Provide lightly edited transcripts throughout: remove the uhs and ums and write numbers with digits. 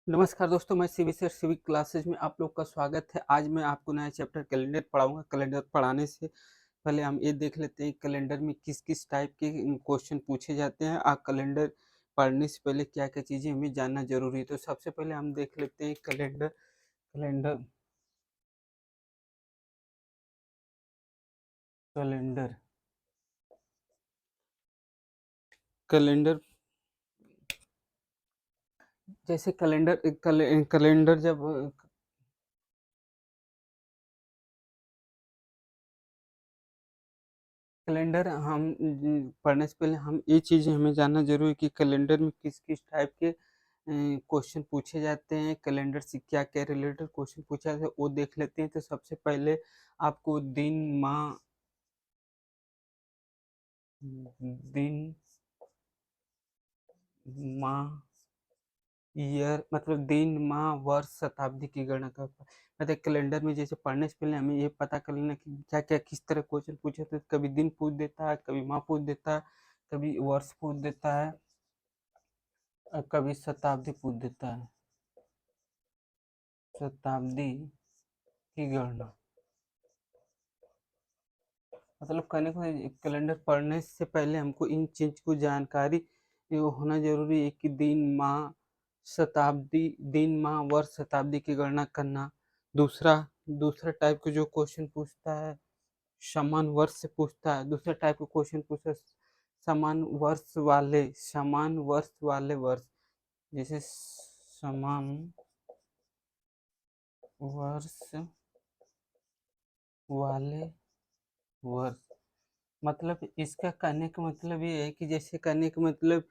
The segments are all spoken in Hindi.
नमस्कार दोस्तों, मैं सीबीएसई सिविक क्लासेज में आप लोग का स्वागत है। आज मैं आपको नया चैप्टर कैलेंडर पढ़ाऊँगा। कैलेंडर पढ़ाने से पहले हम ये देख लेते हैं कैलेंडर में किस-किस टाइप के क्वेश्चन पूछे जाते हैं। कैलेंडर पढ़ने से पहले क्या-क्या चीज़ें हमें जानना ज़रूरी है। तो सबसे पहले हम देख लेते हैं कैलेंडर कैलेंडर कैलेंडर कैलेंडर जैसे कैलेंडर जब कैलेंडर हम पढ़ने से पहले हम ये चीज़ें हमें जानना ज़रूरी है कि कैलेंडर में किस-किस टाइप के क्वेश्चन पूछे जाते हैं, कैलेंडर से क्या-क्या रिलेटेड क्वेश्चन पूछा जाता है, वो देख लेते हैं। तो सबसे पहले आपको दिन, माह, ईयर मतलब दिन, माह, वर्ष, शताब्दी की गणना कर मतलब कैलेंडर में जैसे पढ़ने से पहले हमें ये पता कर लेना कि क्या-क्या किस तरह क्वेश्चन पूछे थे। कभी दिन पूछ देता है, कभी माह पूछ देता है, कभी वर्ष पूछ देता है और कभी शताब्दी पूछ देता है। शताब्दी की गणना मतलब कहने को कैलेंडर पढ़ने से पहले हमको इन चीज को जानकारी ये होना जरूरी है कि दिन माह वर्ष शताब्दी की गणना करना। दूसरा दूसरा टाइप के जो क्वेश्चन पूछता है समान वर्ष से पूछता है। दूसरा टाइप का क्वेश्चन पूछता है समान वर्ष वाले वर्ष। जैसे समान वर्ष वाले वर्ष मतलब इसका कहने का मतलब ये है कि जैसे कहने का मतलब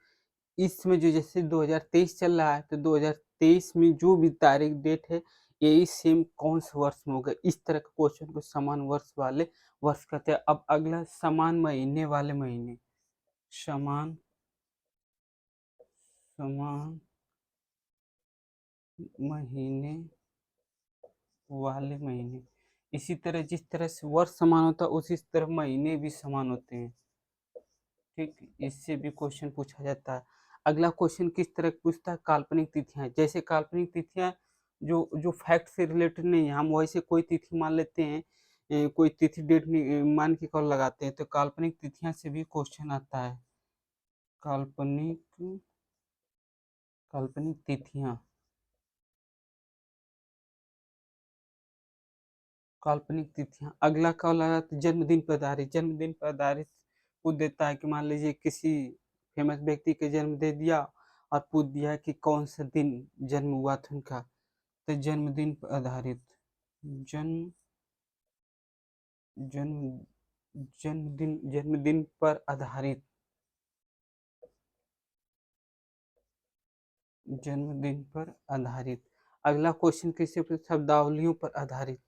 इसमें जो जैसे 2023 चल रहा है तो 2023 में जो भी तारीख डेट है यही सेम कौन से वर्ष में होगा। इस तरह का क्वेश्चन को समान वर्ष वाले वर्ष कहते हैं। अब अगला समान महीने वाले महीने समान समान महीने वाले महीने। इसी तरह जिस तरह से वर्ष समान होता है उसी तरह महीने भी समान होते हैं। ठीक, इससे भी क्वेश्चन पूछा जाता है। अगला क्वेश्चन किस तरह पूछता है काल्पनिक तिथियां। जैसे काल्पनिक तिथियां जो जो फैक्ट से रिलेटेड नहीं है, हम वैसे कोई तिथि मान लेते हैं, कोई तिथि डेट नहीं मान के कॉल लगाते हैं तो काल्पनिक तिथियां से भी क्वेश्चन आता है। काल्पनिक काल्पनिक तिथियां काल्पनिक तिथियां। अगला कॉल आया तो जन्मदिन पर आधारित पूछ देता है कि मान लीजिए किसी फेमस व्यक्ति के जन्म दे दिया और पूछ दिया कि कौन सा दिन जन्म हुआ था उनका। तो जन्मदिन पर आधारित जन्म जन्म जन्मदिन पर आधारित जन्मदिन पर आधारित। अगला क्वेश्चन किसी पर शब्दावलियों पर आधारित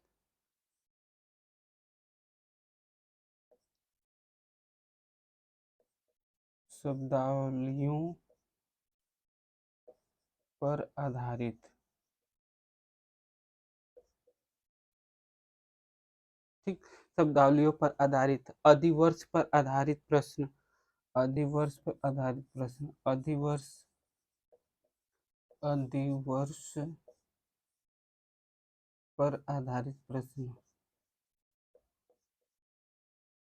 शब्दावलियों पर आधारित। ठीक, शब्दावलियों पर आधारित। अधिवर्ष पर आधारित प्रश्न अधिवर्ष पर आधारित प्रश्न अधिवर्ष पर आधारित प्रश्न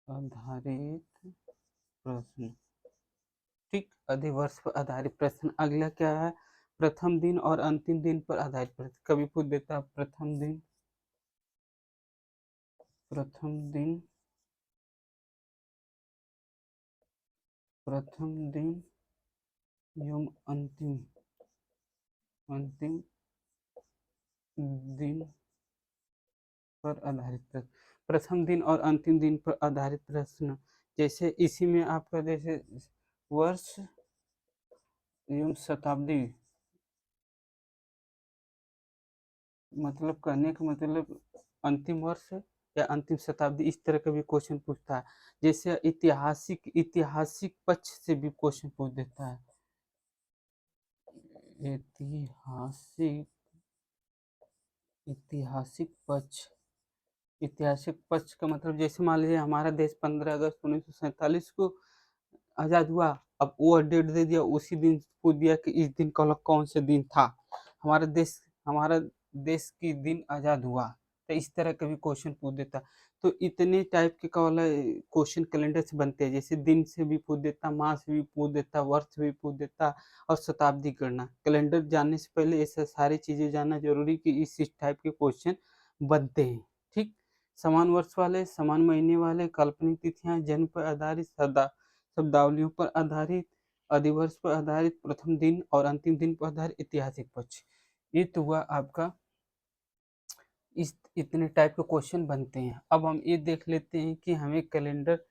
आधारित प्रश्न। ठीक, अधिवर्ष पर आधारित प्रश्न। अगला क्या है प्रथम दिन और अंतिम दिन पर आधारित प्रश्न। कभी पूछ देता प्रथम दिन प्रथम दिन एवं अंतिम अंतिम दिन पर आधारित प्रश्न। प्रथम दिन और अंतिम दिन पर आधारित प्रश्न जैसे इसी में आपका जैसे वर्ष एवं शताब्दी मतलब कहने का मतलब अंतिम वर्ष या अंतिम शताब्दी इस तरह का भी क्वेश्चन पूछता है। जैसे ऐतिहासिक पक्ष से भी क्वेश्चन पूछ देता है। ऐतिहासिक ऐतिहासिक पक्ष का मतलब जैसे मान लीजिए हमारा देश 15 अगस्त 1947 को आज़ाद हुआ। अब वो डेट दे दिया, उसी दिन पूछ दिया कि इस दिन कौन से दिन था। हमारा देश की दिन आज़ाद हुआ, तो इस तरह का भी क्वेश्चन पूछ देता। तो इतने टाइप के का वाला क्वेश्चन कैलेंडर से बनते हैं, जैसे दिन से भी पूछ देता, माह से भी पूछ देता, वर्ष से भी पूछ देता और शताब्दी गणना। कैलेंडर जानने से पहले ऐसे सारी चीज़ें जानना जरूरी कि इस टाइप के क्वेश्चन बनते हैं। ठीक, समान वर्ष वाले, समान महीने वाले, काल्पनिक तिथियां, जन्म पर आधारित, शब्दावलियों पर आधारित, अधिवर्ष पर आधारित, प्रथम दिन और अंतिम दिन पर आधारित, ऐतिहासिक पक्ष। ये तो हुआ आपका इस इतने टाइप के क्वेश्चन बनते हैं। अब हम ये देख लेते हैं कि हमें कैलेंडर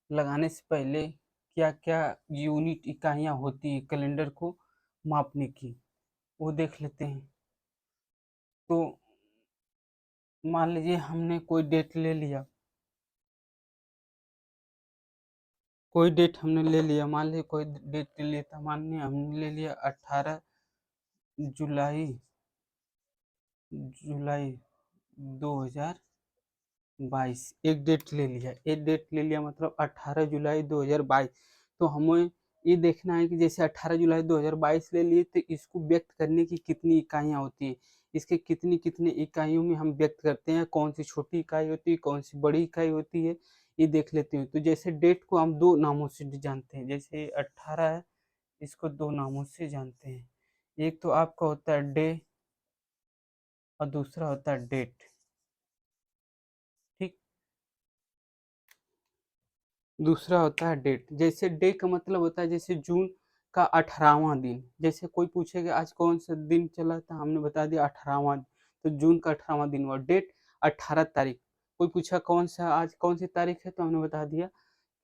लगाने से पहले क्या क्या यूनिट इकाइयाँ होती है कैलेंडर को मापने की, वो देख लेते हैं। तो मान लीजिए हमने कोई डेट ले लिया, मान लीजिए कोई डेट ले लिया था, मान लीजिए हमने ले लिया 18 जुलाई जुलाई 2022। एक डेट ले लिया, मतलब 18 जुलाई 2022। तो हमें ये देखना है कि जैसे 18 जुलाई 2022 ले लिए, तो इसको व्यक्त करने की कितनी इकाइयाँ होती है, इसके कितनी कितनी इकाइयों में हम व्यक्त करते हैं, कौन सी छोटी इकाई होती है, कौन सी बड़ी इकाई होती है, ये देख लेते हैं। तो जैसे डेट को हम दो नामों से जानते हैं, जैसे 18 है, इसको दो नामों से जानते हैं। एक तो आपका होता है डे और दूसरा होता है डेट। ठीक, दूसरा होता है डेट। जैसे डे का मतलब होता है जैसे जून का 18वां दिन, जैसे कोई पूछेगा आज कौन सा दिन चला था, हमने बता दिया 18वां, तो जून का 18वां दिन हुआ। डेट 18 तारीख, कोई पूछा कौन सा आज कौन सी तारीख है, तो हमने बता दिया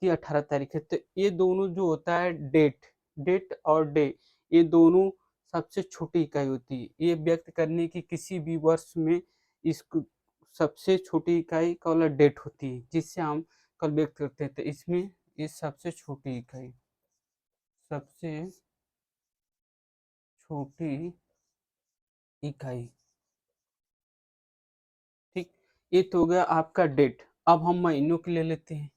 कि 18 तारीख है। तो ये दोनों जो होता है डेट और डे, ये दोनों सबसे छोटी इकाई होती है। ये व्यक्त करने की किसी भी वर्ष में इसको सबसे छोटी इकाई का वाला डेट होती है, जिससे हम कल व्यक्त करते हैं। तो इसमें ये सबसे छोटी इकाई, सबसे छोटी इकाई। ठीक, ये तो हो गया आपका डेट। अब हम महीनों के ले लेते हैं।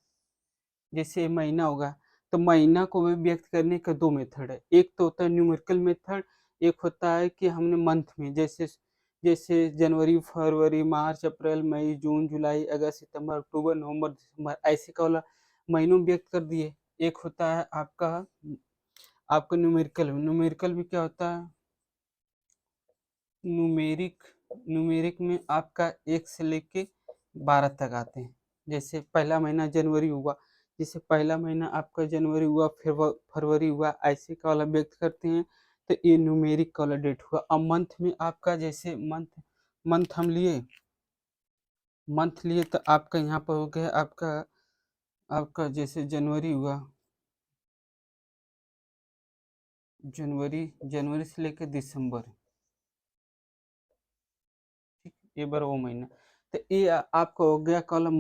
जैसे महीना होगा, तो महीना को भी व्यक्त करने का दो मेथड है। एक तो होता है न्यूमेरिकल मेथड, एक होता है कि हमने मंथ में, जैसे जैसे जनवरी, फरवरी, मार्च, अप्रैल, मई, जून, जुलाई, अगस्त, सितंबर, अक्टूबर, नवंबर, दिसंबर, ऐसे का वाला महीनों में व्यक्त कर दिए। एक होता है आपका आपका न्यूमेरिकल में क्या होता है, न्यूमेरिक न्यूमेरिक में आपका 1 से लेके 12 तक आते हैं। जैसे पहला महीना जनवरी हुआ, जैसे पहला महीना आपका जनवरी हुआ, फिर फरवरी हुआ, ऐसे का वाला व्यक्त करते हैं। तो ये न्यूमेरिक का वाला डेट हुआ। अब मंथ में आपका जैसे मंथ हम लिए तो आपका यहाँ पर हो गया आपका आपका जैसे जनवरी हुआ, जनवरी से लेकर दिसंबर। ठीक, ये बार वो महीना। तो ये आपका हो गया कॉलम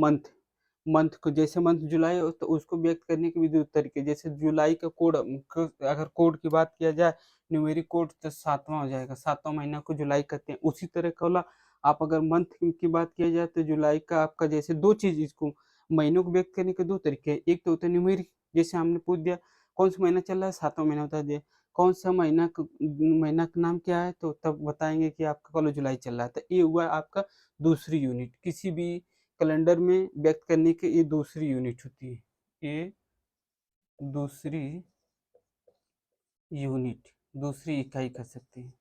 मंथ को। जैसे मंथ जुलाई हो तो उसको व्यक्त करने के भी दो तरीके, जैसे जुलाई का कोड अगर कोड की बात किया जाए, न्यूमेरिक कोड, तो 7वां हो जाएगा, 7वां महीना को जुलाई कहते हैं। उसी तरह का वाला आप अगर मंथ की बात किया जाए तो जुलाई का आपका जैसे दो चीज, इसको महीनों को व्यक्त करने के दो तरीके हैं। एक तो होता है न्यूमेरिक, जैसे हमने पूछ दिया कौन सा महीना चल रहा है, 7वां महीना बता दिया, कौन सा महीना का नाम क्या है, तो तब बताएंगे कि आपका कॉलेज जुलाई चल रहा है। तो ये हुआ आपका दूसरी यूनिट, किसी भी कैलेंडर में व्यक्त करने की ये दूसरी यूनिट होती है, ये दूसरी यूनिट, दूसरी इकाई कर सकते हैं।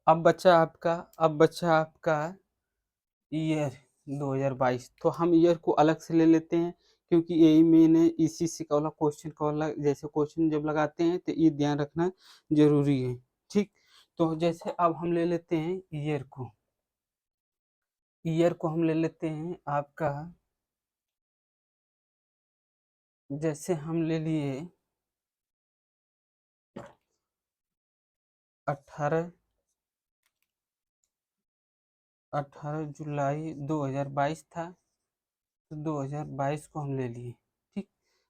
अब बचा आपका ईयर 2022। तो हम ईयर को अलग से ले लेते हैं, क्योंकि यही मैंने इसी से का वाला क्वेश्चन का वाला, जैसे क्वेश्चन जब लगाते हैं तो ये ध्यान रखना जरूरी है। ठीक, तो जैसे अब हम ले लेते हैं ईयर को हम ले लेते हैं आपका, जैसे हम ले लिए 18 जुलाई 2022 था, तो 2022 को हम ले लिए। ठीक,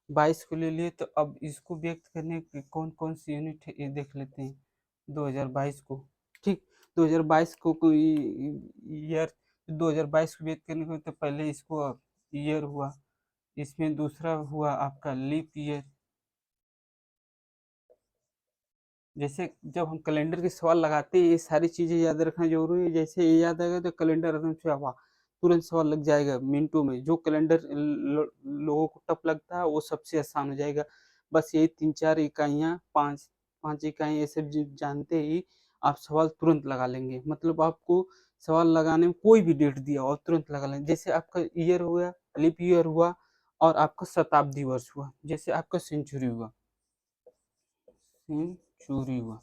22 को ले लिए, तो अब इसको व्यक्त करने की कौन कौन सी यूनिट है ये देख लेते हैं 2022 को। ठीक, 2022 को कोई ईयर, 2022 को व्यक्त करने को, तो पहले इसको ईयर हुआ, इसमें दूसरा हुआ आपका लीप ईयर, जैसे जब हम कैलेंडर के सवाल लगाते हैं, ये सारी चीज़ें याद रखना ज़रूरी है। जैसे ये याद आएगा तो कैलेंडर एकदम से वाह! तुरंत सवाल लग जाएगा मिनटों में। जो कैलेंडर लोगों को टफ लगता है वो सबसे आसान हो जाएगा। बस यही 3-4 इकाइयाँ 5 इकाइयाँ ये सब जानते ही आप सवाल तुरंत लगा लेंगे। मतलब आपको सवाल लगाने में कोई भी डेट दिया हो तुरंत लगा लेंगे। जैसे आपका ईयर हो गया, लीप ईयर हुआ और आपका शताब्दी वर्ष हुआ। जैसे आपका सेंचुरी हुआ, सेंचुरी हुआ।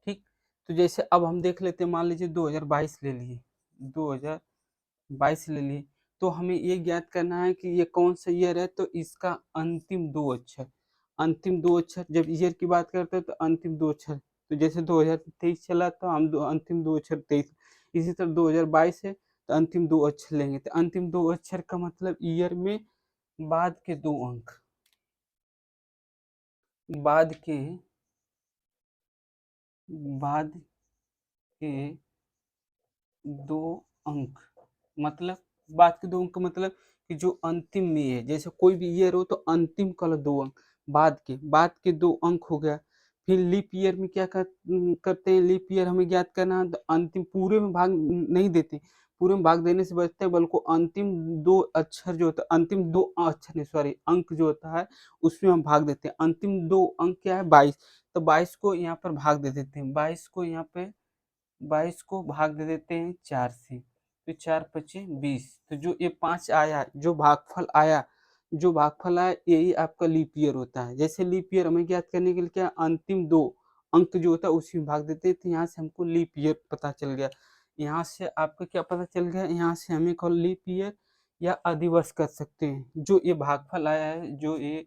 ठीक, तो जैसे अब हम देख लेते हैं, मान लीजिए 2022 ले लिए, 2022 ले लिए, तो हमें ये ज्ञात करना है कि ये कौन सा ईयर है, तो इसका अंतिम 2 अक्षर, अंतिम 2 अक्षर, जब ईयर की बात करते हैं तो अंतिम 2 अक्षर, तो जैसे 2023 चला तो हम अंतिम 2 अक्षर 23, इसी तरह 2022 है तो अंतिम 2 अक्षर लेंगे, तो अंतिम 2 अक्षर का मतलब ईयर में बाद के 2 अंक, बाद के बाद के 2 अंक, मतलब बाद के 2 अंक का मतलब कि जो अंतिम में है, जैसे कोई भी ईयर हो तो अंतिम का 2 अंक, बाद के 2 अंक हो गया। फिर लीप ईयर में क्या करते हैं, लीप ईयर हमें ज्ञात करना है तो अंतिम पूरे में भाग नहीं देते, पूरे में भाग देने से बचते हैं, बल्कि अंतिम 2 अक्षर जो होता है, अंतिम 2 अक्षर नहीं सॉरी अंक जो होता है उसमें हम भाग देते हैं। अंतिम 2 अंक क्या है, 22, तो 22 को यहाँ पर भाग दे देते हैं, 22 को यहाँ पे 22 को भाग दे देते हैं 4 से, तो 4 पचे 20, तो जो ये 5 आया, जो भागफल आया यही आपका लीप ईयर होता है। जैसे लीप ईयर हमें ज्ञात करने के लिए क्या, अंतिम 2 अंक जो होता है उसी में भाग देते हैं, तो यहाँ से हमको लीप ईयर पता चल गया। यहाँ से आपको क्या पता चल गया, यहाँ से हमें कॉल लीप ईयर या अधिवर्ष कर सकते हैं। जो ये भागफल आया है, जो ये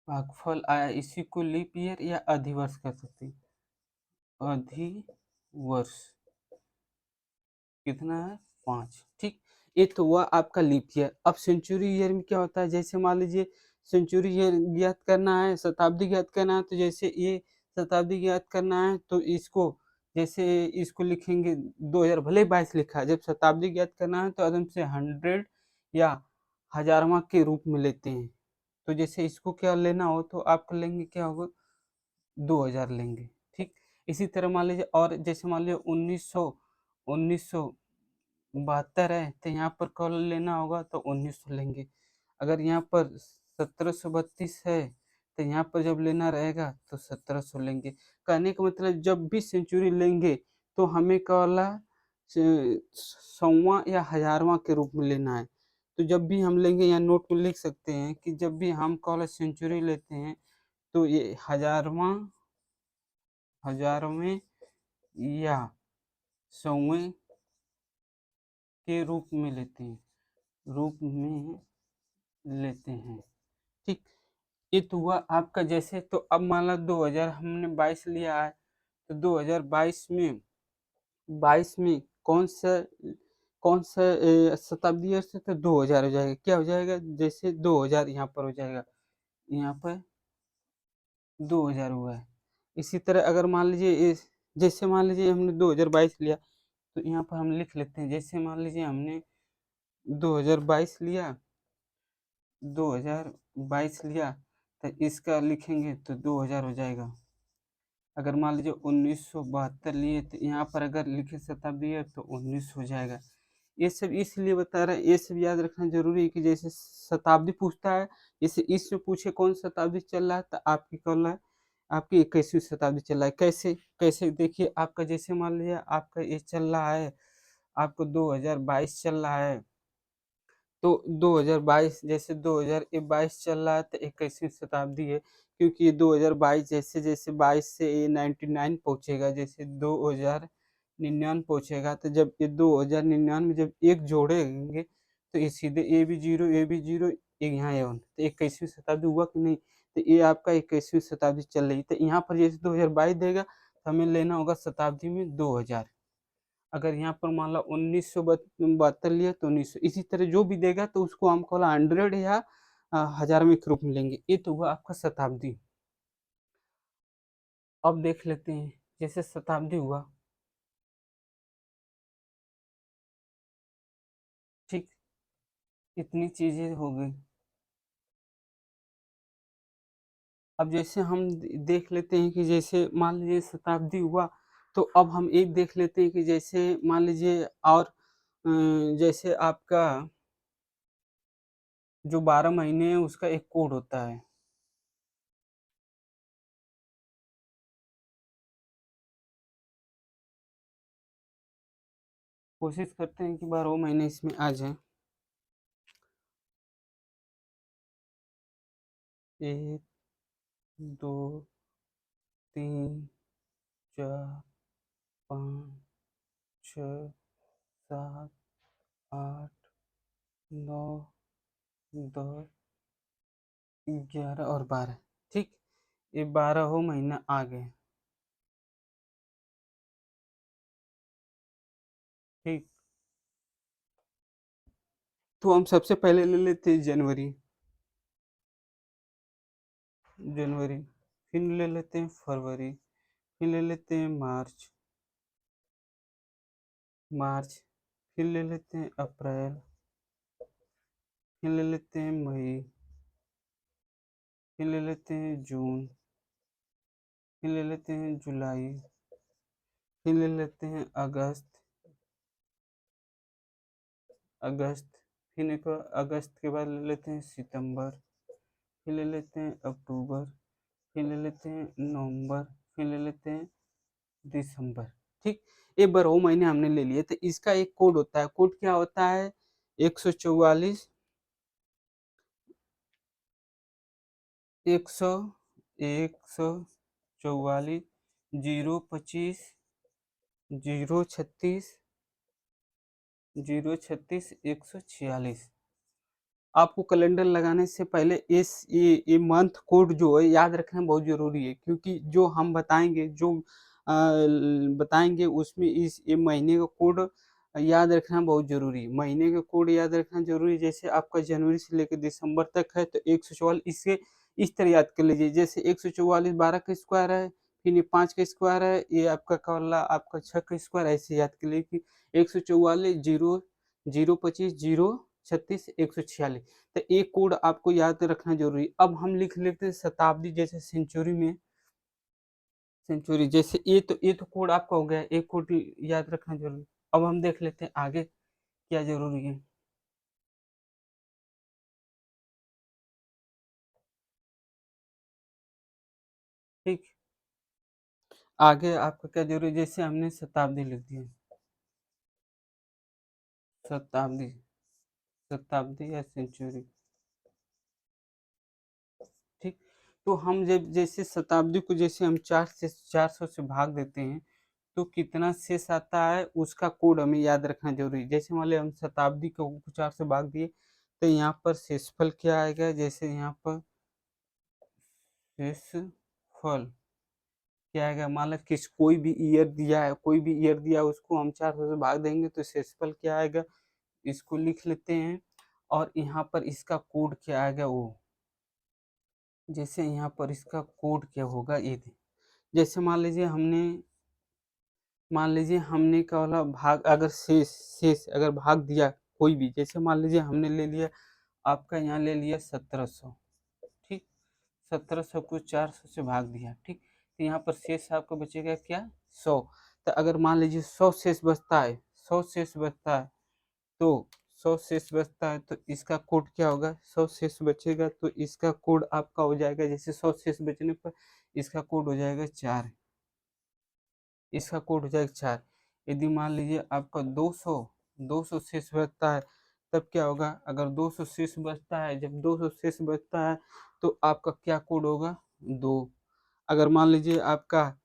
भागफल आया इसी को लीप ईयर या अधिवर्ष कर सकते हैं। अधिवर्ष कितना है, 5। ठीक, ये तो हुआ आपका लीप ईयर। अब सेंचुरी ईयर में क्या होता है, जैसे मान लीजिए सेंचुरी ईयर ज्ञात करना है, शताब्दी ज्ञात करना है, तो जैसे ये शताब्दी ज्ञात करना है तो इसको, जैसे इसको लिखेंगे 2000, भले 22 लिखा है, जब शताब्दी ज्ञात करना है तो एकदम से 100 या हजारवा के रूप में लेते हैं। तो जैसे इसको क्या लेना हो तो आप लेंगे, क्या होगा, 2000 लेंगे। ठीक, इसी तरह मान लीजिए, और जैसे मान लीजिए 1972 है तो यहाँ पर कॉल लेना होगा तो 1900 लेंगे। अगर यहाँ पर 1732 है तो यहाँ पर जब लेना रहेगा तो 1700 लेंगे। कहने का मतलब जब भी सेंचुरी लेंगे तो हमें कॉला सौवा या हजारवा के रूप में लेना है। तो जब भी हम लेंगे, यहाँ नोट में लिख सकते हैं कि जब भी हम कॉल सेंचुरी लेते हैं तो ये हजारवें या सौवें के रूप में लेते हैं, रूप में लेते हैं। ठीक, ये तो हुआ आपका। जैसे तो अब मान लो 2000 हमने 22 लिया है, तो 2022 में 22 में कौन सा शताब्दी वर्ष है, तो 2000 हो जाएगा। क्या हो जाएगा, जैसे 2000 यहाँ पर हो जाएगा, यहाँ पर 2000 हुआ है। इसी तरह अगर मान लीजिए जैसे मान लीजिए हमने 2022 लिया तो यहाँ पर हम लिख लेते हैं, जैसे मान लीजिए हमने 2022 लिया, 2022 लिया तो इसका लिखेंगे तो 2000 हो जाएगा। अगर मान लीजिए 1972 लिए तो यहाँ पर अगर लिखे शताब्दी है तो 19 हो जाएगा। ये सब इसलिए बता रहे हैं, ये सब याद रखना जरूरी है कि जैसे शताब्दी पूछता है, जैसे इसमें पूछे कौन सा शताब्दी चल रहा है तो आपकी कौन है, आपकी 21वीं शताब्दी चल रहा है। कैसे कैसे देखिए, आपका जैसे मान लीजिए आपका ये चल रहा है, आपको 2022 चल रहा है, तो 2022 जैसे 2022 चल रहा है तो 21वीं शताब्दी है, क्योंकि ये 2022 जैसे जैसे 22 से ये 99 पहुंचेगा, जैसे 2099 पहुंचेगा, तो जब ये 2099 जब एक जोड़ेंगे तो ये सीधे ए भी जीरो एक यहाँ ए वन, तो 21वीं शताब्दी हुआ कि नहीं, तो ये आपका 21वीं शताब्दी चल रही। तो यहाँ पर जैसे 2022 देगा तो हमें लेना होगा शताब्दी में 2000। अगर यहाँ पर मान लो 1972 लिया तो 1900, इसी तरह जो भी देगा तो उसको हम कॉल 100 या हजार में के रूप में लेंगे। ये तो हुआ आपका शताब्दी। अब देख लेते हैं, जैसे शताब्दी हुआ, ठीक, इतनी चीजें हो गई। अब जैसे हम देख लेते हैं कि जैसे मान लीजिए शताब्दी हुआ, तो अब हम एक देख लेते हैं कि जैसे मान लीजिए और जैसे आपका जो 12 महीने हैं उसका एक कोड होता है। कोशिश करते हैं कि 12 महीने इसमें आ जाएँ। 1, 2, 3, 4, 5, 6, 7, 8, 9, 10, 11 और 12, ठीक? ये 12 महीना आ गए, ठीक? तो हम सबसे पहले ले लेते हैं जनवरी, जनवरी, फिर ले लेते हैं फरवरी, फिर ले लेते हैं मार्च, मार्च, फिर ले लेते हैं अप्रैल, फिर ले लेते हैं मई, फिर ले लेते हैं जून, फिर ले लेते हैं जुलाई, फिर ले लेते हैं अगस्त, अगस्त, फिर एक अगस्त के बाद ले लेते हैं सितंबर, फिर ले लेते हैं अक्टूबर, फिर ले लेते हैं नवंबर, फिर ले लेते हैं दिसंबर, ठीक? ये 12 महीने हमने ले लिए, तो इसका एक कोड होता है। कोड क्या होता है? 144, 100, 144, 025, 036, 036, 146। आपको कैलेंडर लगाने से पहले ये मंथ कोड जो है याद रखना बहुत ज़रूरी है, क्योंकि जो हम बताएँगे, जो बताएँगे उसमें इस ये महीने का कोड याद रखना बहुत ज़रूरी है। महीने का कोड याद रखना ज़रूरी है, जैसे आपका जनवरी से लेकर दिसंबर तक है तो 144, इसे इस तरह याद कर लीजिए, जैसे 144 12 का स्क्वायर है, फिर ये 5 का स्क्वायर है, ये आपका क्या वाला आपका 6 का स्क्वायर, ऐसे याद कर लीजिए कि 144 0 025 036 146। तो एक कोड आपको याद रखना जरूरी। अब हम लिख लेते हैं शताब्दी, जैसे सेंचुरी में सेंचुरी, जैसे ये तो कोड आपका हो गया, एक कोड याद रखना जरूरी। अब हम देख लेते हैं आगे क्या जरूरी है, ठीक? आगे आपका क्या जरूरी है, जैसे हमने शताब्दी लिख दिया, शताब्दी, शताब्दी या सेंचुरी, ठीक? तो हम जब जैसे शताब्दी को जैसे हम 400 से भाग देते हैं, तो कितना शेष आता है उसका कोड हमें याद रखना जरूरी है। जैसे मान लिया हम शताब्दी को 4 से भाग दिए, तो यहाँ पर शेषफल क्या आएगा, जैसे यहाँ पर शेषफल क्या आएगा, मान लो किस कोई भी ईयर दिया है, कोई भी ईयर दिया है, उसको हम 400 से भाग देंगे तो शेषफल क्या आएगा, इसको लिख लेते हैं। और यहाँ पर इसका कोड क्या आएगा वो, जैसे यहाँ पर इसका कोड क्या होगा ये जैसे मान लीजिए हमने क्या बोला, भाग अगर शेष शेष अगर भाग दिया कोई भी, जैसे मान लीजिए हमने ले लिया, आपका यहाँ ले लिया 1700, ठीक? 1700 को 400 से भाग दिया, ठीक? तो यहाँ पर शेष आपका बचेगा क्या, 100। तो अगर मान लीजिए 100 शेष बचता है, 100 शेष बचता है, तो 100 शेष बचता है तो इसका कोड क्या होगा, 100 शेष बचेगा तो इसका कोड आपका हो जाएगा, जैसे 100 शेष बचने पर इसका कोड हो जाएगा 4, इसका कोड हो जाएगा 4। यदि मान लीजिए आपका 200 शेष बचता है, तब क्या होगा, अगर 200 शेष बचता है, जब 200 शेष बचता है तो आपका क्या कोड होगा, 2। अगर मान लीजिए आपका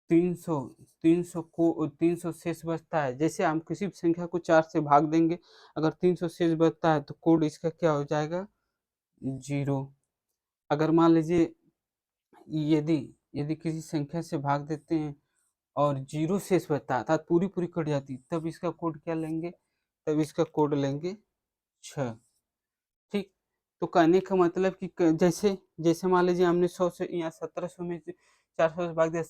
300 300 शेष बचता है, जैसे हम किसी भी संख्या को 4 से भाग देंगे, अगर 300 शेष बचता है तो कोड इसका क्या हो जाएगा, 0। अगर मान लीजिए यदि यदि किसी संख्या से भाग देते हैं और 0 शेष बचता है, अर्थात पूरी पूरी कट जाती, तब इसका कोड क्या लेंगे, तब इसका कोड लेंगे 6, ठीक? तो कहने का मतलब कि जैसे जैसे मान लीजिए हमने 100 से यहाँ 1700 में से 400 से भाग दिया,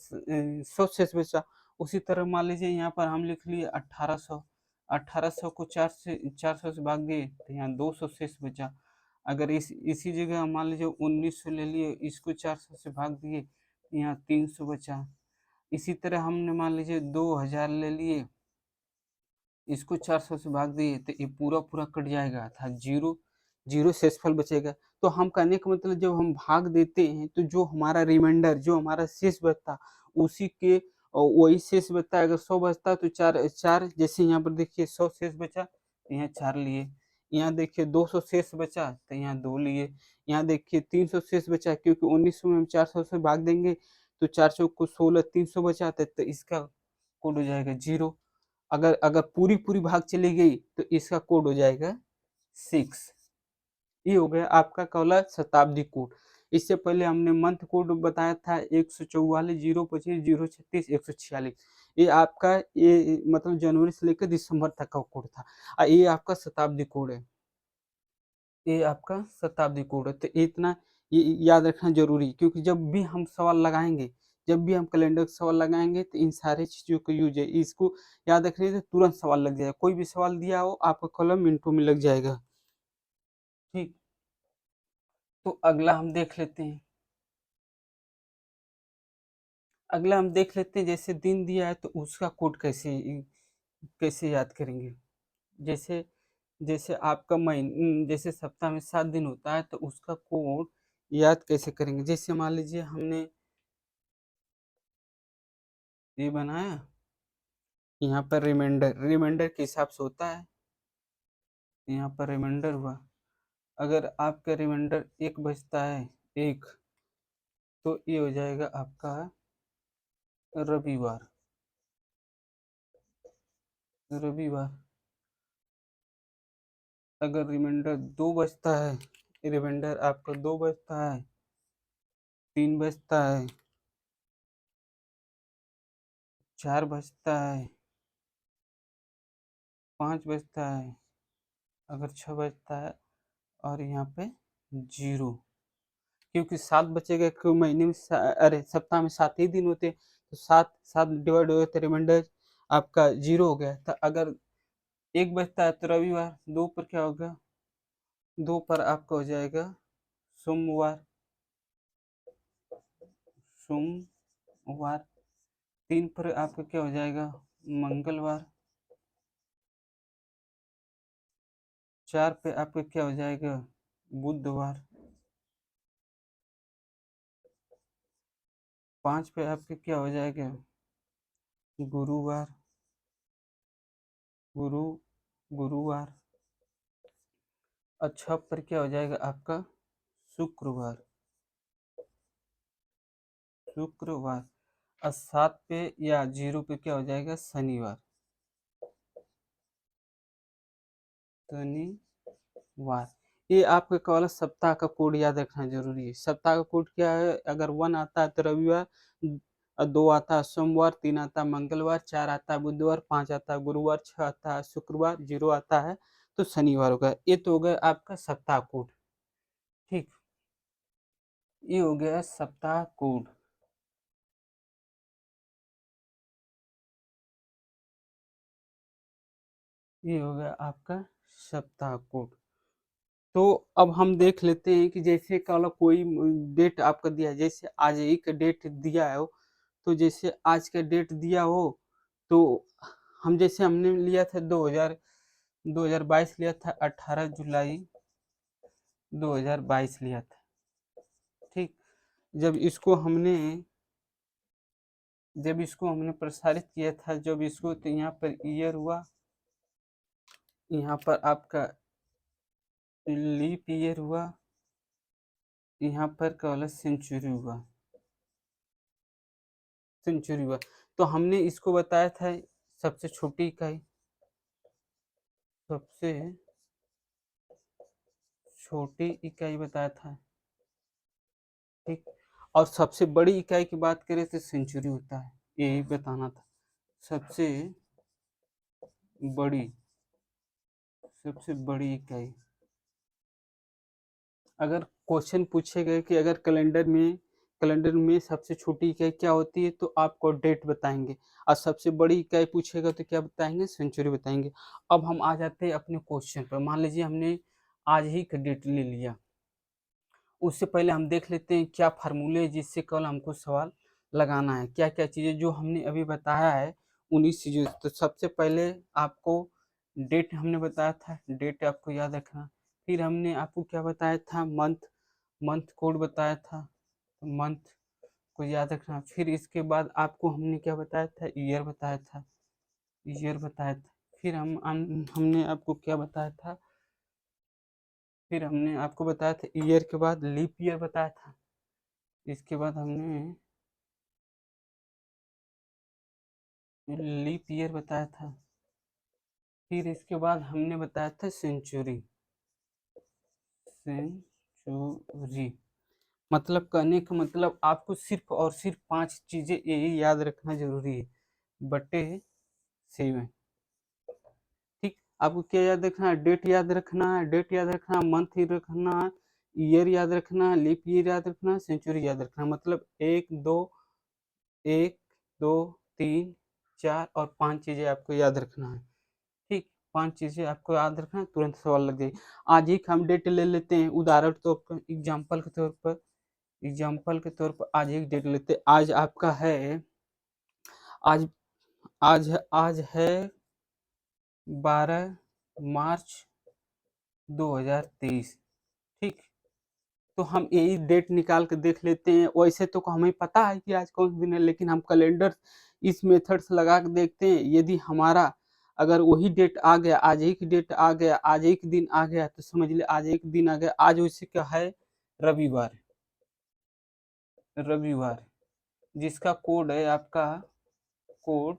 100 शेष बचा। उसी तरह मान लीजिए यहाँ पर हम लिख लिए 1800, 1800 को 400 से भाग दिए तो यहाँ 200 शेष बचा। अगर इसी जगह मान लीजिए 1900 ले लिए, इसको 400 से भाग दिए, यहाँ 300 बचा। इसी तरह हमने मान लीजिए 2000 ले लिए, इसको 400 से भाग दिए, तो ये पूरा पूरा कट जाएगा, अर्थात जीरो जीरो शेषफल बचेगा। तो हम कहने का मतलब जब हम भाग देते हैं तो जो हमारा रिमाइंडर, जो हमारा शेष बचता, उसी के वही शेष बचता है। अगर 100 बचता तो चार चार, जैसे यहाँ पर देखिए 100 शेष बचा तो यहाँ 4 लिए, यहाँ देखिए 200 शेष बचा तो यहाँ 2 लिए, यहाँ देखिए 300 शेष बचा, क्योंकि 1900 में हम 400 से भाग देंगे तो 4 चौक को 16, 300 बचा तो इसका कोड हो जाएगा 0। अगर अगर पूरी पूरी भाग चली गई तो इसका कोड हो जाएगा 6। ये हो गया आपका कौला शताब्दी कोड। इससे पहले हमने मंथ कोड बताया था 144, 025, 036, 146। ये आपका ये मतलब जनवरी से लेकर दिसंबर तक का कोड था। ये आपका शताब्दी कोड है, ये आपका शताब्दी कोड है। तो इतना ये याद रखना जरूरी, क्योंकि जब भी हम सवाल लगाएंगे, जब भी हम कैलेंडर का सवाल लगाएंगे तो इन सारे चीज़ों का यूज है। इसको याद रखने से तुरंत सवाल लग जाएगा, कोई भी सवाल दिया हो आपका कॉलम मिनटों में लग जाएगा। ठीक, तो अगला हम देख लेते हैं। अगला हम देख लेते हैं, जैसे दिन दिया है तो उसका कोड कैसे कैसे याद करेंगे। जैसे जैसे आपका जैसे सप्ताह में 7 दिन होता है तो उसका कोड याद कैसे करेंगे। जैसे मान लीजिए हमने ये बनाया, यहाँ पर रिमाइंडर रिमाइंडर के हिसाब से होता है, यहाँ पर रिमाइंडर हुआ। अगर आपका रिमाइंडर 1 बजता है 1, तो ये हो जाएगा आपका रविवार। रविवार। अगर रिमाइंडर 2 बजता है, रिमाइंडर आपका 2 बजता है, 3 बजता है, 4 बजता है, 5 बजता है, अगर 6 बजता है, और यहाँ पे 0, क्योंकि 7 बचेगा, क्योंकि महीने में अरे सप्ताह में 7 ही दिन होते हैं, तो 7 7 डिवाइड हो गया तो रिमाइंडर आपका 0 हो गया। तो अगर 1 बजता है तो रविवार, 2 पर क्या होगा, 2 पर आपका हो जाएगा सोमवार, सोमवार। 3 पर आपका क्या हो जाएगा, मंगलवार। 4 पे आपका क्या हो जाएगा, बुधवार। 5 पे आपके क्या हो जाएगा, गुरुवार, गुरुवार। और 6 पर क्या हो जाएगा आपका, शुक्रवार, शुक्रवार। और 7 पे या 0 पे क्या हो जाएगा, शनिवार, शनिवार। ये आपके केवल सप्ताह का कोड याद रखना जरूरी है। सप्ताह का कोड क्या है, अगर 1 आता है तो रविवार, 2 आता है सोमवार, 3 आता है मंगलवार, 4 आता है बुधवार, 5 आता है गुरुवार, 6 आता है शुक्रवार, 0 आता है तो शनिवार होगा। ये तो हो गया आपका सप्ताह कोड। ठीक, ये हो गया सप्ताह कोड। ये हो गया आपका सप्ताह कोड। तो अब हम देख लेते हैं कि जैसे कल कोई डेट आपका दिया है, जैसे आज ही का डेट दिया है, तो जैसे आज का डेट दिया हो तो हम जैसे हमने लिया था 2022 लिया था, 18 जुलाई 2022 लिया था। ठीक, जब इसको हमने प्रसारित किया था, जब इसको, तो यहाँ पर ईयर हुआ, यहाँ पर आपका लीप ईयर हुआ, यहाँ पर केवल सेंचुरी हुआ, सेंचुरी हुआ। तो हमने इसको बताया था सबसे छोटी इकाई, सबसे छोटी इकाई बताया था। ठीक, और सबसे बड़ी इकाई की बात करें तो सेंचुरी होता है, यही बताना था। सबसे बड़ी, सबसे बड़ी इकाई। अगर क्वेश्चन पूछे गए कि अगर कैलेंडर में सबसे छोटी इकाई क्या होती है, तो आपको डेट बताएंगे, और सबसे बड़ी इकाई पूछेगा तो क्या बताएंगे, सेंचुरी बताएंगे। अब हम आ जाते हैं अपने क्वेश्चन पर। मान लीजिए हमने आज ही का डेट ले लिया। उससे पहले हम देख लेते हैं क्या फार्मूले है जिससे कल हमको सवाल लगाना है, क्या क्या चीज़ें जो हमने अभी बताया है उन्हीं चीज़ों। तो सबसे पहले आपको डेट हमने बताया था, डेट आपको याद रखना। फिर हमने आपको क्या बताया था, मंथ, मंथ कोड बताया था, मंथ को याद रखना। फिर इसके बाद आपको हमने क्या बताया था, ईयर बताया था, ईयर बताया था। फिर हमने आपको क्या बताया था, फिर हमने आपको बताया था ईयर के बाद लीप ईयर बताया था। इसके बाद हमने लीप ईयर बताया था। फिर इसके बाद हमने बताया था सेंचुरी, सेंचुरी मतलब कहने का मतलब आपको सिर्फ और सिर्फ 5 चीजें यही याद रखना जरूरी है, बटे 7। ठीक, आपको क्या याद रखना है, डेट याद रखना है, डेट याद रखना, मंथ याद रखना, ईयर याद रखना, लीप ईयर याद रखना, सेंचुरी याद रखना। मतलब 1 2 3 4 और 5 चीजें आपको याद रखना है। ठीक, 5 चीजें आपको याद रखना है, तुरंत सवाल लग जाएगी। आज ही हम डेट ले लेते हैं, उदाहरण के तौर पर, एग्जाम्पल के तौर पर, एग्जाम्पल के तौर पर आज एक डेट लेते हैं। आज आपका है, आज आज है 12 मार्च 2023। ठीक, तो हम यही डेट निकाल के देख लेते हैं। वैसे तो हमें पता है कि आज कौन सा दिन है, लेकिन हम कैलेंडर इस मेथड से लगा के देखते हैं। यदि हमारा अगर वही डेट आ गया, आज एक डेट आ गया, आज एक दिन आ गया, तो समझ ले आज एक दिन आ गया। आज वैसे क्या है, रविवार, रविवार जिसका कोड है आपका कोड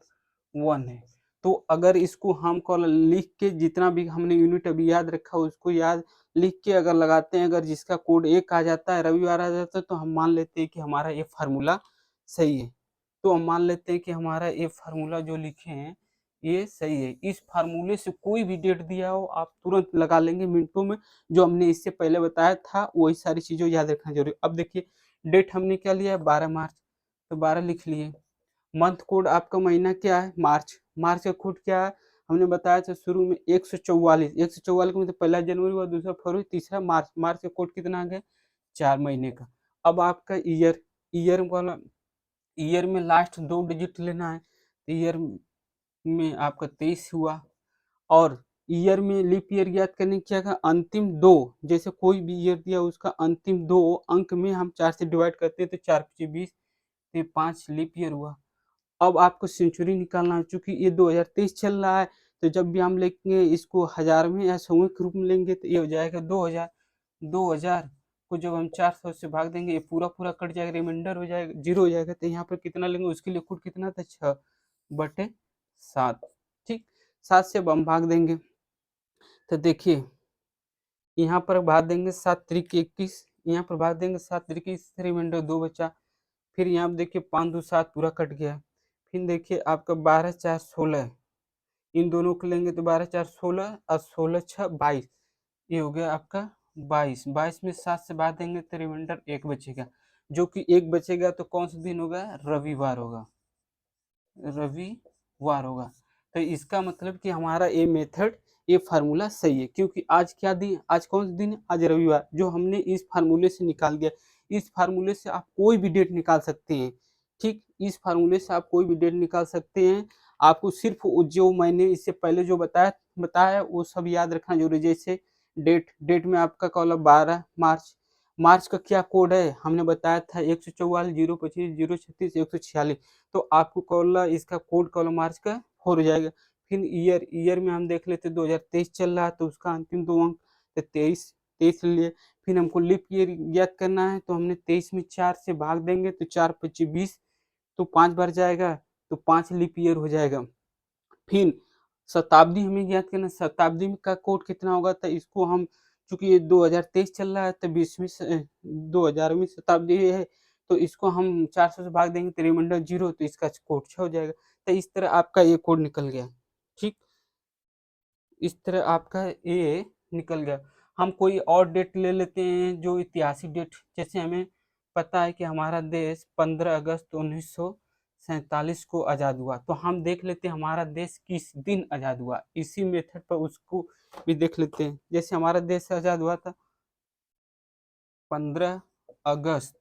1 है। तो अगर इसको हम कॉल लिख के, जितना भी हमने यूनिट अभी याद रखा उसको याद लिख के अगर लगाते हैं, अगर जिसका कोड 1 आ जाता है, रविवार आ जाता है, तो हम मान लेते हैं कि हमारा ये फार्मूला सही है। तो हम मान लेते हैं कि हमारा ये फार्मूला जो लिखे हैं ये सही है। इस फार्मूले से कोई भी डेट दिया हो आप तुरंत लगा लेंगे मिनटों में। जो हमने इससे पहले बताया था वही सारी चीज़ें याद रखना जरूरी। अब देखिए डेट हमने क्या लिया है, 12 मार्च, तो 12 लिख लिए। मंथ कोड आपका महीना क्या है, मार्च, मार्च का कोड क्या है, हमने बताया था शुरू में 144, 144 का मतलब पहला जनवरी हुआ, दूसरा फरवरी, तीसरा मार्च। मार्च का कोड कितना आ गया, 4 महीने का। अब आपका ईयर, ईयर वाला, ईयर में लास्ट 2 डिजिट लेना है। ईयर में आपका 23 हुआ। और ईयर में लीप ईयर याद करने क्या का, अंतिम 2, जैसे कोई भी ईयर दिया उसका अंतिम 2 अंक में हम 4 से डिवाइड करते हैं, तो 4 × 20, तो 5 लीप ईयर हुआ। अब आपको सेंचुरी निकालना है, चूंकि ये 2023 चल रहा है, तो जब भी हम लेंगे इसको हजार में या सौ के रूप में लेंगे, तो ये हो जाएगा 2000। 2000 को जब हम 400 से भाग देंगे, ये पूरा पूरा कट जाएगा, रिमाइंडर हो जाएगा, जीरो हो जाएगा। तो यहाँ पर कितना लेंगे, उसके लिए कोड कितना था, 6/7। ठीक, 7 से अब हम भाग देंगे, तो देखिए यहाँ पर भाग देंगे 7 त्रिक 21, यहाँ पर भाग देंगे 7 त्रिक 21, रिमाइंडर 2 बचा। फिर यहाँ पर देखिए 5 2 7 पूरा कट गया। फिर देखिए आपका 12 4 16, इन दोनों को लेंगे तो 12 4 16 और 16 6 22, ये हो गया आपका 22। 22 में 7 से भाग देंगे तो रिमाइंडर 1 बचेगा, जो कि 1 बचेगा तो कौन सा दिन होगा, रविवार होगा, रविवार होगा। तो इसका मतलब कि हमारा ये मेथड, ये फार्मूला सही है, क्योंकि आज क्या दिन, आज कौन सा दिन है, आज रविवार, जो हमने इस फार्मूले से निकाल दिया। इस फार्मूले से आप कोई भी डेट निकाल सकते हैं। ठीक, इस फार्मूले से आप कोई भी डेट निकाल सकते हैं। आपको सिर्फ जो मैंने इससे पहले जो बताया वो सब याद रखना जरूरी। जैसे डेट, डेट में आपका कॉलम 12 मार्च, मार्च का क्या कोड है हमने बताया था, 144 025 036 146। तो आपको कॉलम इसका कोड कॉलम मार्च का 4 हो जाएगा। फिर ईयर, ईयर में हम देख लेते 2023 चल रहा है, तो उसका अंतिम 2 अंक तो 23, 23 लिए। फिर हमको लीप ईयर याद करना है, तो हमने 23 में 4 से भाग देंगे, तो 4 × 20, तो 5 बार जाएगा, तो 5 लीप ईयर हो जाएगा। फिर शताब्दी हमें याद करना, शताब्दी का कोड कितना होगा, तो इसको हम, चूंकि ये 2023 चल रहा है, तो 20वीं 2000वीं शताब्दी है, तो इसको हम 400 से भाग देंगे, तो रिमाइंडर 0, तो इसका कोड 6 हो जाएगा। तो इस तरह आपका ये कोड निकल गया। ठीक, इस तरह आपका ये निकल गया। हम कोई और डेट ले लेते हैं जो ऐतिहासिक डेट, जैसे हमें पता है कि हमारा देश 15 अगस्त 47 को आज़ाद हुआ। तो हम देख लेते हैं हमारा देश किस दिन आज़ाद हुआ, इसी मेथड पर उसको भी देख लेते हैं। जैसे हमारा देश आज़ाद हुआ था 15 अगस्त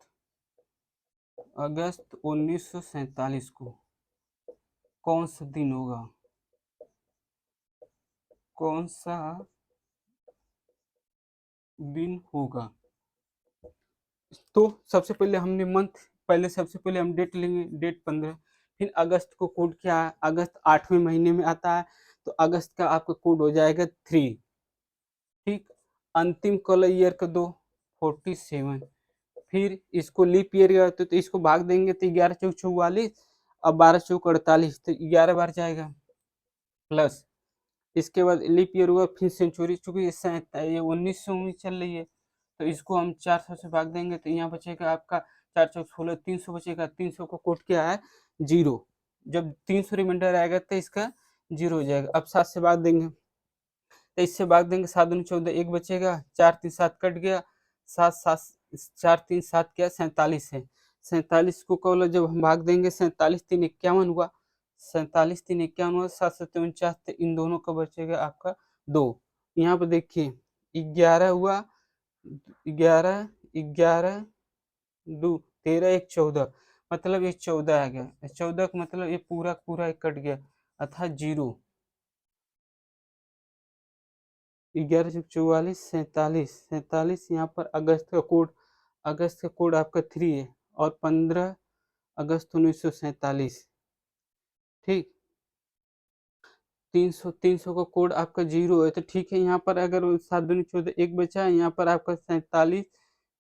1947 को, कौन सा दिन होगा, कौन सा दिन होगा। तो सबसे पहले हमने मंथ, पहले सबसे पहले हम डेट लेंगे, डेट 15। फिर अगस्त को कोड क्या है, अगस्त 8वें महीने में आता है, तो अगस्त का आपका कोड हो जाएगा 3। ठीक, अंतिम कॉलम ईयर का दो 47। फिर इसको लीप ईयर करते तो इसको भाग देंगे तो 11 चौक 44 और 12 चौक 48, तो 11 बार जाएगा प्लस। इसके बाद लीप ईयर हुआ, फिर सेंचुरी, चूंकि ये 1900 में चल रही है तो इसको हम 400 से भाग देंगे तो यहाँ बचेगा आपका 4 चौक 16, 300 बचेगा। 300 का कोड क्या है, 0। जब 300 रिमाइंडर आएगा तो इसका 0 हो जाएगा। अब 7 से भाग देंगे तो इससे भाग देंगे 7 दूनी 14, 1 बचेगा, 4 3 7 कट गया, 7 7 4 3 7 क्या 47 है। 47 को कॉल जब हम भाग देंगे 47 3 51 हुआ, 47 3 51 हुआ, 7 7 49, तो इन दोनों का बचेगा आपका 2। यहाँ पर देखिए 11 हुआ, 11 11 2 13 1 14, मतलब ये 14 आ गया। 14 का मतलब ये पूरा पूरा कट गया, अर्थात 0। 11 चौक 44, 47 यहाँ पर अगस्त का कोड आपका 3 है और 15 अगस्त 1947। ठीक, 300 का कोड आपका 0 है, तो ठीक है। यहाँ पर अगर 7 दूनी 14, 1 बचा है, यहाँ पर आपका 47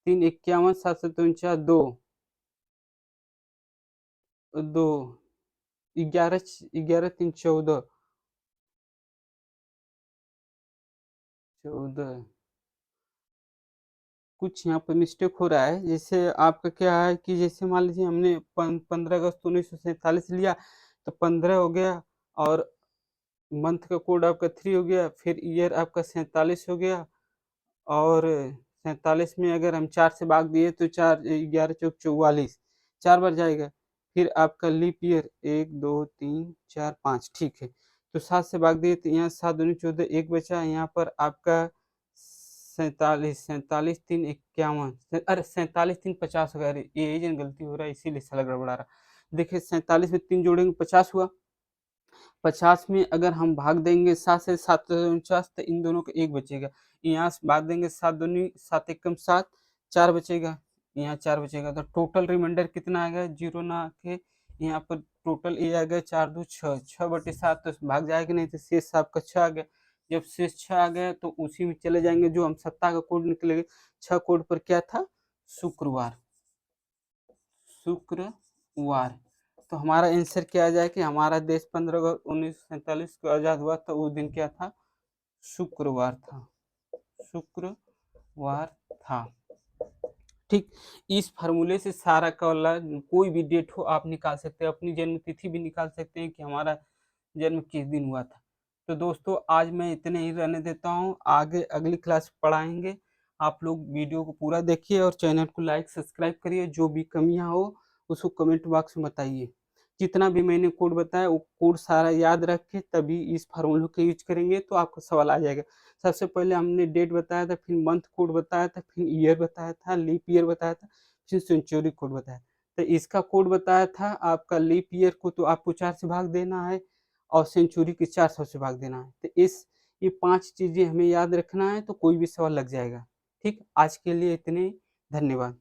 3 51, 7 7 49 2 2 11 11 3 14 14। कुछ यहाँ पर मिस्टेक हो रहा है। जैसे आपका क्या है कि जैसे मान लीजिए हमने 15 अगस्त 1947 लिया तो 15 हो गया और मंथ का कोड आपका 3 हो गया, फिर ईयर आपका 47 हो गया और 47 में अगर हम 4 से भाग दिए तो 4 11 चौक 44, 4 बार जाएगा। फिर आपका लीप ईयर 1 2 3 4 5, ठीक है। तो 7 से भाग दिए तो यहाँ 7 दूनी 14, 1 बचा, यहाँ पर आपका 47 3 51, अरे 47 3 50 हो गया। अरे ये गलती हो रहा है, इसीलिए साला गड़बड़ा रहा। देखिए 47 में 3 जोड़ेंगे 50 हुआ, 50 में अगर हम भाग देंगे 7 से 7 49, तो इन दोनों का 1 बचेगा। यहाँ से भाग देंगे 7 दूनी 7 एकम 7, 4 बचेगा, यहाँ 4 बचेगा। तो टोटल रिमाइंडर कितना आएगा, 0 ना आके यहाँ पर टोटल ये आ गया 4 2 6, 6/7 तो भाग जाएगा नहीं, तो शेष आपका 6 आ गया। जब शेष 6 आ गया तो उसी में चले जाएंगे जो हम सप्ताह का कोड निकलेगा। 6 कोड पर क्या था, शुक्रवार, शुक्रवार। तो हमारा आंसर क्या आ जाए कि हमारा देश 15 अगस्त 1947 को आज़ाद हुआ, तो वो दिन क्या था, शुक्रवार था, शुक्रवार था। ठीक, इस फार्मूले से सारा कॉला कोई भी डेट हो आप निकाल सकते हैं, अपनी जन्म तिथि भी निकाल सकते हैं कि हमारा जन्म किस दिन हुआ था। तो दोस्तों आज मैं इतने ही रहने देता हूँ, आगे अगली क्लास पढ़ाएंगे। आप लोग वीडियो को पूरा देखिए और चैनल को लाइक सब्सक्राइब करिए। जो भी कमियां हो उसको कमेंट बॉक्स में बताइए। जितना भी मैंने कोड बताया वो कोड सारा याद रख के तभी इस फार्मूले का यूज करेंगे तो आपको सवाल आ जाएगा। सबसे पहले हमने डेट बताया था, फिर मंथ कोड बताया था, फिर ईयर बताया था, लीप ईयर बताया था, फिर सेंचुरी कोड बताया। तो इसका कोड बताया था आपका लीप ईयर को तो आपको 4 से भाग देना है और सेंचुरी के 400 से भाग देना है। तो ये 5 चीजें हमें याद रखना है तो कोई भी सवाल लग जाएगा। ठीक, आज के लिए इतने, धन्यवाद।